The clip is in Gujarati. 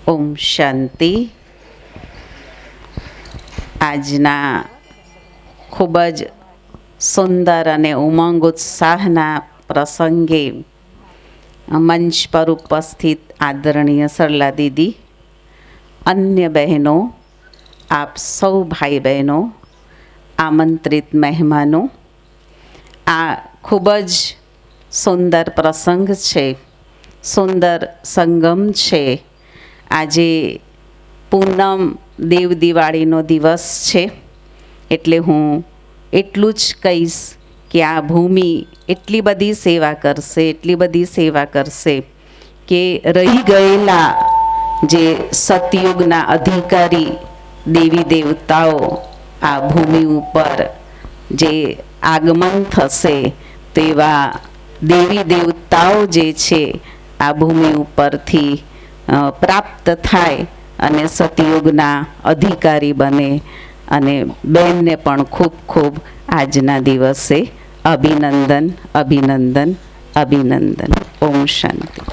ઓમ શાંતિ. આજના ખૂબ જ સુંદર અને ઉમંગ ઉત્સાહના પ્રસંગે મંચ પર ઉપસ્થિત આદરણીય સરલા દીદી, અન્ય બહેનો, આપ સૌ ભાઈ બહેનો, આમંત્રિત મહેમાનો, આ ખૂબ જ સુંદર પ્રસંગ છે, સુંદર સંગમ છે. આજે પૂનમ દેવ દિવાળીનો દિવસ છે, એટલે હું એટલું જ કહીશ કે આ ભૂમિ એટલી બધી સેવા કરશે કે રહી ગયેલા જે સતયુગના અધિકારી દેવી દેવતાઓ આ ભૂમિ ઉપર જે આગમન થશે તેવા દેવી દેવતાઓ જે છે આ ભૂમિ ઉપરથી પ્રાપ્ત થાય અને સતયુગના અધિકારી બને. અને બેનને પણ ખૂબ ખૂબ આજના દિવસે અભિનંદન, અભિનંદન, અભિનંદન. ઓમ શાંતિ.